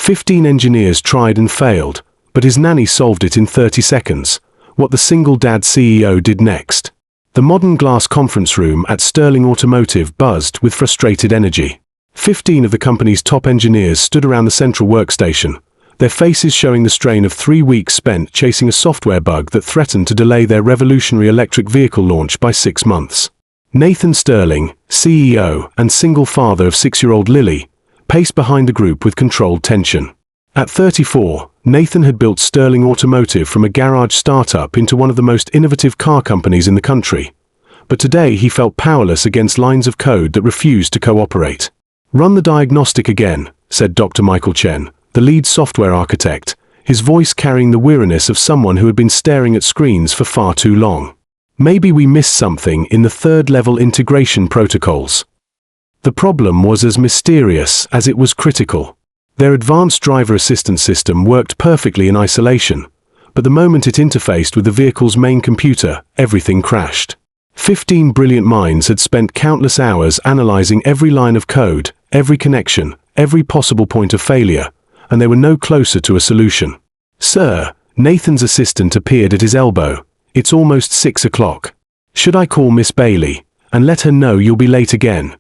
15 engineers tried and failed, but his nanny solved it in 30 seconds. What the single dad CEO did next. The modern glass conference room at Sterling Automotive buzzed with frustrated energy. 15 of the company's top engineers stood around the central workstation, their faces showing the strain of 3 weeks spent chasing a software bug that threatened to delay their revolutionary electric vehicle launch by 6 months. Nathan Sterling, CEO and single father of 6-year-old Lily, paced behind the group with controlled tension. At 34, Nathan had built Sterling Automotive from a garage startup into one of the most innovative car companies in the country. But today he felt powerless against lines of code that refused to cooperate. "Run the diagnostic again," said Dr. Michael Chen, the lead software architect, his voice carrying the weariness of someone who had been staring at screens for far too long. "Maybe we missed something in the third-level integration protocols." The problem was as mysterious as it was critical. Their advanced driver assistance system worked perfectly in isolation, but the moment it interfaced with the vehicle's main computer, everything crashed. 15 brilliant minds had spent countless hours analyzing every line of code, every connection, every possible point of failure, and they were no closer to a solution. "Sir," Nathan's assistant appeared at his elbow. "It's almost 6 o'clock. Should I call Miss Bailey and let her know you'll be late again?"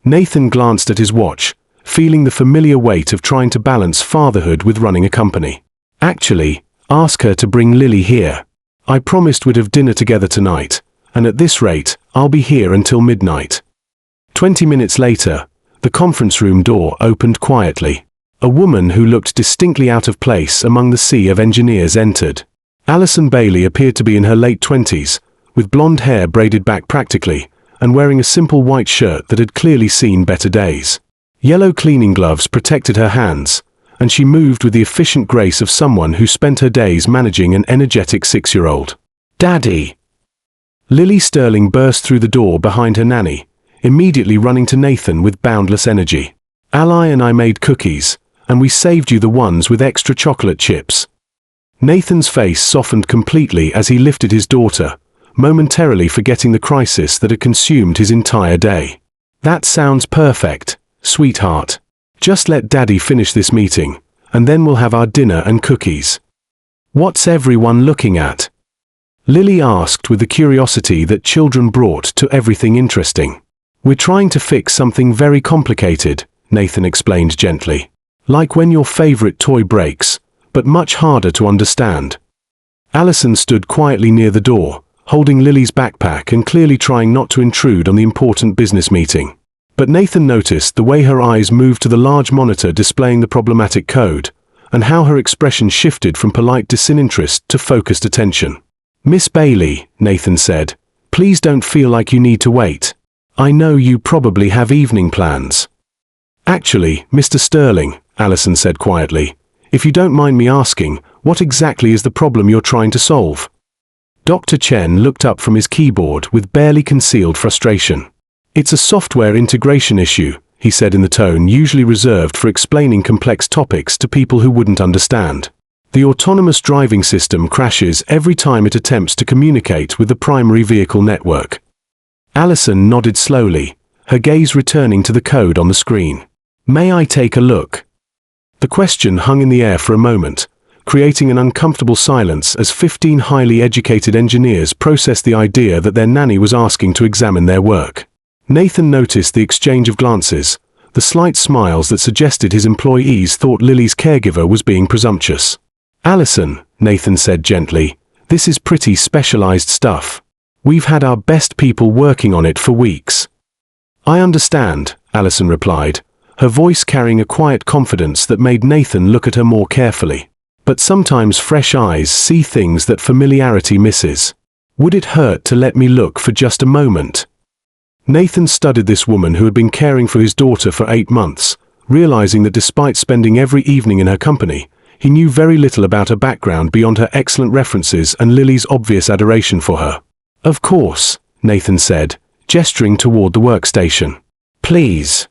Nathan glanced at his watch, feeling the familiar weight of trying to balance fatherhood with running a company. "Actually, ask her to bring Lily here. I promised we'd have dinner together tonight, and at this rate, I'll be here until midnight." 20 minutes later, the conference room door opened quietly. A woman who looked distinctly out of place among the sea of engineers entered. Alison Bailey appeared to be in her late 20s, with blonde hair braided back practically, and wearing a simple white shirt that had clearly seen better days. Yellow cleaning gloves protected her hands, and she moved with the efficient grace of someone who spent her days managing an energetic 6-year-old. "Daddy!" Lily Sterling burst through the door behind her nanny, immediately running to Nathan with boundless energy. "Ally and I made cookies, and we saved you the ones with extra chocolate chips." Nathan's face softened completely as he lifted his daughter, momentarily forgetting the crisis that had consumed his entire day. "That sounds perfect, sweetheart. Just let Daddy finish this meeting, and then we'll have our dinner and cookies." "What's everyone looking at?" Lily asked with the curiosity that children brought to everything interesting. "We're trying to fix something very complicated," Nathan explained gently. "Like when your favorite toy breaks, but much harder to understand." Alison stood quietly near the door, holding Lily's backpack and clearly trying not to intrude on the important business meeting. But Nathan noticed the way her eyes moved to the large monitor displaying the problematic code, and how her expression shifted from polite disinterest to focused attention. "Miss Bailey," Nathan said, "please don't feel like you need to wait. I know you probably have evening plans." "Actually, Mr. Sterling," Alison said quietly, "if you don't mind me asking, what exactly is the problem you're trying to solve?" Dr. Chen looked up from his keyboard with barely concealed frustration. "It's a software integration issue," he said in the tone usually reserved for explaining complex topics to people who wouldn't understand. "The autonomous driving system crashes every time it attempts to communicate with the primary vehicle network." Alison nodded slowly, her gaze returning to the code on the screen. "May I take a look?" The question hung in the air for a moment, creating an uncomfortable silence as 15 highly educated engineers processed the idea that their nanny was asking to examine their work. Nathan noticed the exchange of glances, the slight smiles that suggested his employees thought Lily's caregiver was being presumptuous. "Alison," Nathan said gently, "this is pretty specialized stuff. We've had our best people working on it for weeks." "I understand," Alison replied, her voice carrying a quiet confidence that made Nathan look at her more carefully. "But sometimes fresh eyes see things that familiarity misses. Would it hurt to let me look for just a moment?" Nathan studied this woman who had been caring for his daughter for 8 months, realizing that despite spending every evening in her company, he knew very little about her background beyond her excellent references and Lily's obvious adoration for her. "Of course," Nathan said, gesturing toward the workstation. "Please."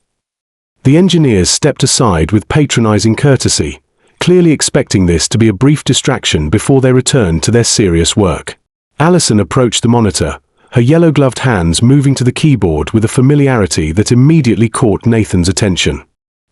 The engineers stepped aside with patronizing courtesy, clearly expecting this to be a brief distraction before they returned to their serious work. Alison approached the monitor, her yellow-gloved hands moving to the keyboard with a familiarity that immediately caught Nathan's attention.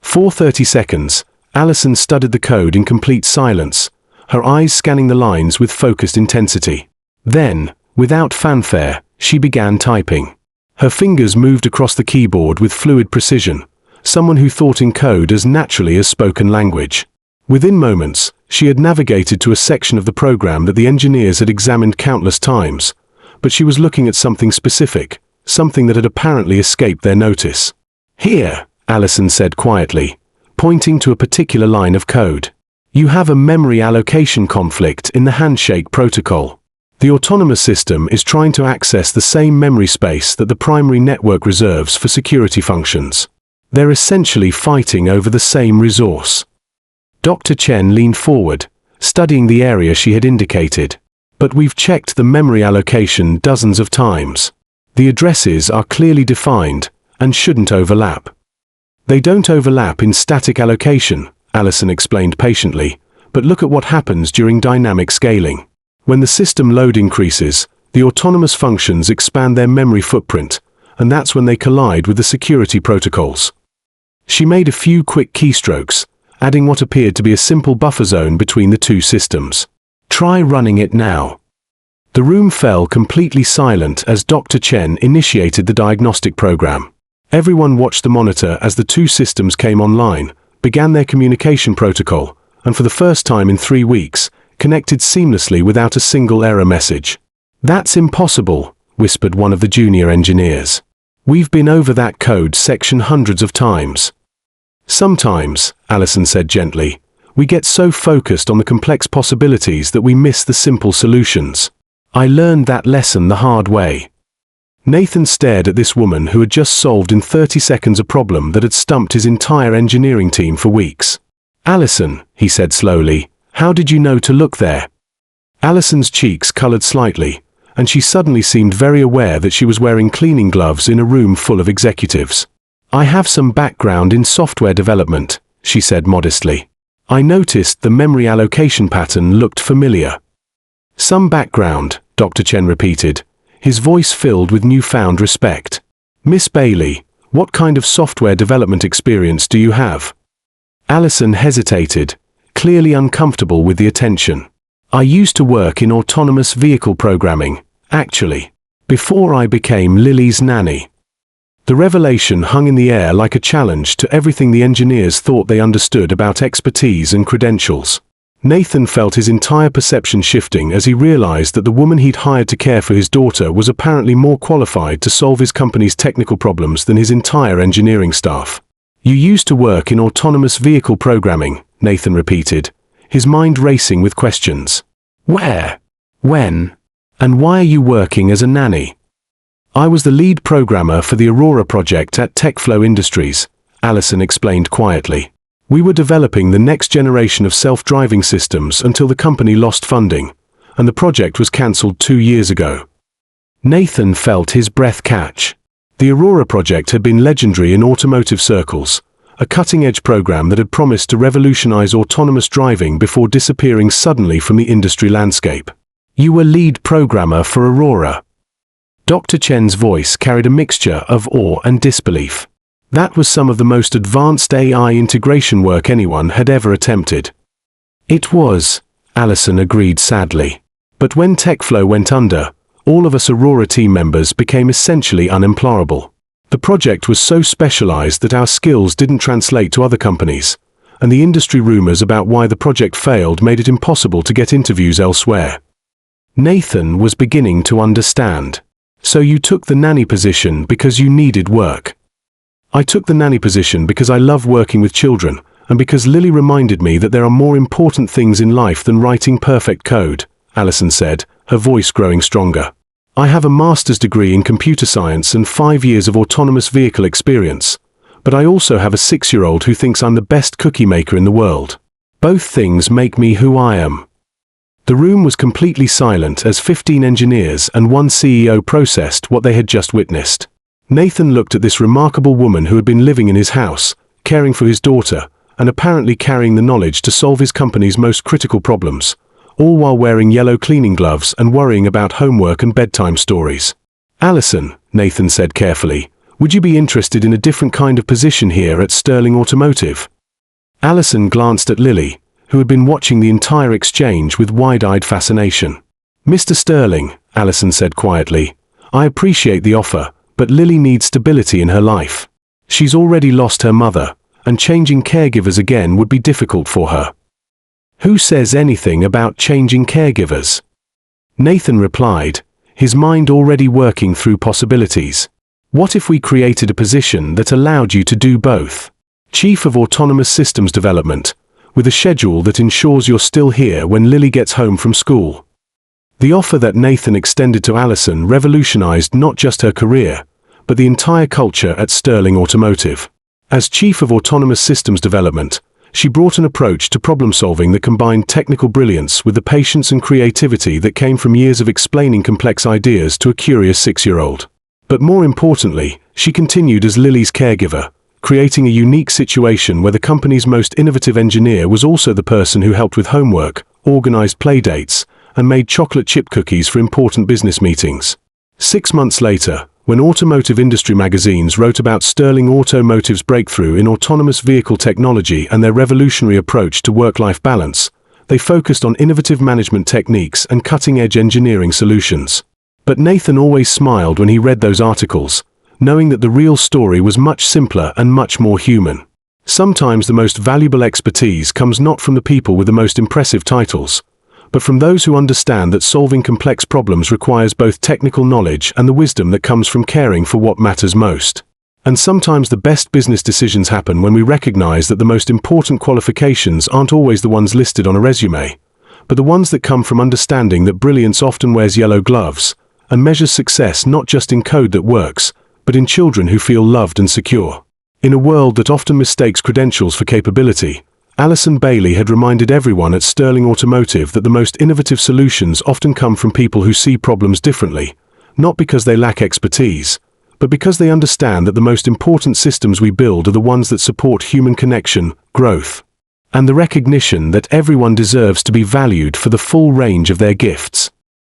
For 30 seconds, Allison studied the code in complete silence, her eyes scanning the lines with focused intensity. Then, without fanfare, she began typing. Her fingers moved across the keyboard with fluid precision, someone who thought in code as naturally as spoken language. Within moments, she had navigated to a section of the program that the engineers had examined countless times, but she was looking at something specific, something that had apparently escaped their notice. "Here," Allison said quietly, pointing to a particular line of code. "You have a memory allocation conflict in the handshake protocol. The autonomous system is trying to access the same memory space that the primary network reserves for security functions. They're essentially fighting over the same resource." Dr. Chen leaned forward, studying the area she had indicated. "But we've checked the memory allocation dozens of times. The addresses are clearly defined and shouldn't overlap." "They don't overlap in static allocation," Allison explained patiently, "but look at what happens during dynamic scaling. When the system load increases, the autonomous functions expand their memory footprint, and that's when they collide with the security protocols." She made a few quick keystrokes, adding what appeared to be a simple buffer zone between the two systems. "Try running it now." The room fell completely silent as Dr. Chen initiated the diagnostic program. Everyone watched the monitor as the two systems came online, began their communication protocol, and for the first time in 3 weeks, connected seamlessly without a single error message. "That's impossible," whispered one of the junior engineers. "We've been over that code section hundreds of times." "Sometimes," Allison said gently, "we get so focused on the complex possibilities that we miss the simple solutions. I learned that lesson the hard way." Nathan stared at this woman who had just solved in 30 seconds a problem that had stumped his entire engineering team for weeks. "Allison," he said slowly, "how did you know to look there?" Allison's cheeks colored slightly, and she suddenly seemed very aware that she was wearing cleaning gloves in a room full of executives. "I have some background in software development," she said modestly. "I noticed the memory allocation pattern looked familiar." "Some background," Dr. Chen repeated, his voice filled with newfound respect. "Miss Bailey, what kind of software development experience do you have?" Allison hesitated, clearly uncomfortable with the attention. "I used to work in autonomous vehicle programming, actually, before I became Lily's nanny." The revelation hung in the air like a challenge to everything the engineers thought they understood about expertise and credentials. Nathan felt his entire perception shifting as he realized that the woman he'd hired to care for his daughter was apparently more qualified to solve his company's technical problems than his entire engineering staff. "You used to work in autonomous vehicle programming," Nathan repeated, his mind racing with questions. "Where? When? And why are you working as a nanny?" "I was the lead programmer for the Aurora project at TechFlow Industries," Allison explained quietly. "We were developing the next generation of self-driving systems until the company lost funding, and the project was cancelled 2 years ago." Nathan felt his breath catch. The Aurora project had been legendary in automotive circles, a cutting-edge program that had promised to revolutionize autonomous driving before disappearing suddenly from the industry landscape. "You were lead programmer for Aurora." Dr. Chen's voice carried a mixture of awe and disbelief. "That was some of the most advanced AI integration work anyone had ever attempted." "It was," Allison agreed sadly. "But when TechFlow went under, all of us Aurora team members became essentially unemployable. The project was so specialized that our skills didn't translate to other companies, and the industry rumors about why the project failed made it impossible to get interviews elsewhere." Nathan was beginning to understand. "So you took the nanny position because you needed work?" "I took the nanny position because I love working with children, and because Lily reminded me that there are more important things in life than writing perfect code," Allison said, her voice growing stronger. "I have a master's degree in computer science and 5 years of autonomous vehicle experience, but I also have a 6-year-old who thinks I'm the best cookie maker in the world. Both things make me who I am." The room was completely silent as 15 engineers and 1 CEO processed what they had just witnessed. Nathan looked at this remarkable woman who had been living in his house, caring for his daughter, and apparently carrying the knowledge to solve his company's most critical problems, all while wearing yellow cleaning gloves and worrying about homework and bedtime stories. "Allison," Nathan said carefully, "would you be interested in a different kind of position here at Sterling Automotive?" Alison glanced at Lily, who had been watching the entire exchange with wide-eyed fascination. "Mr. Sterling," Alison said quietly, "I appreciate the offer, but Lily needs stability in her life. She's already lost her mother, and changing caregivers again would be difficult for her." "Who says anything about changing caregivers?" Nathan replied, his mind already working through possibilities. "What if we created a position that allowed you to do both? Chief of Autonomous Systems Development, with a schedule that ensures you're still here when Lily gets home from school." The offer that Nathan extended to Alison revolutionized not just her career, but the entire culture at Sterling Automotive. As Chief of Autonomous Systems Development, she brought an approach to problem-solving that combined technical brilliance with the patience and creativity that came from years of explaining complex ideas to a curious 6-year-old. But more importantly, she continued as Lily's caregiver, creating a unique situation where the company's most innovative engineer was also the person who helped with homework, organized playdates, and made chocolate chip cookies for important business meetings. 6 months later, when automotive industry magazines wrote about Sterling Automotive's breakthrough in autonomous vehicle technology and their revolutionary approach to work-life balance, they focused on innovative management techniques and cutting-edge engineering solutions. But Nathan always smiled when he read those articles, knowing that the real story was much simpler and much more human. Sometimes the most valuable expertise comes not from the people with the most impressive titles, but from those who understand that solving complex problems requires both technical knowledge and the wisdom that comes from caring for what matters most. And sometimes the best business decisions happen when we recognize that the most important qualifications aren't always the ones listed on a resume, but the ones that come from understanding that brilliance often wears yellow gloves, and measures success not just in code that works, but in children who feel loved and secure. In a world that often mistakes credentials for capability, Alison Bailey had reminded everyone at Sterling Automotive that the most innovative solutions often come from people who see problems differently, not because they lack expertise, but because they understand that the most important systems we build are the ones that support human connection, growth, and the recognition that everyone deserves to be valued for the full range of their gifts.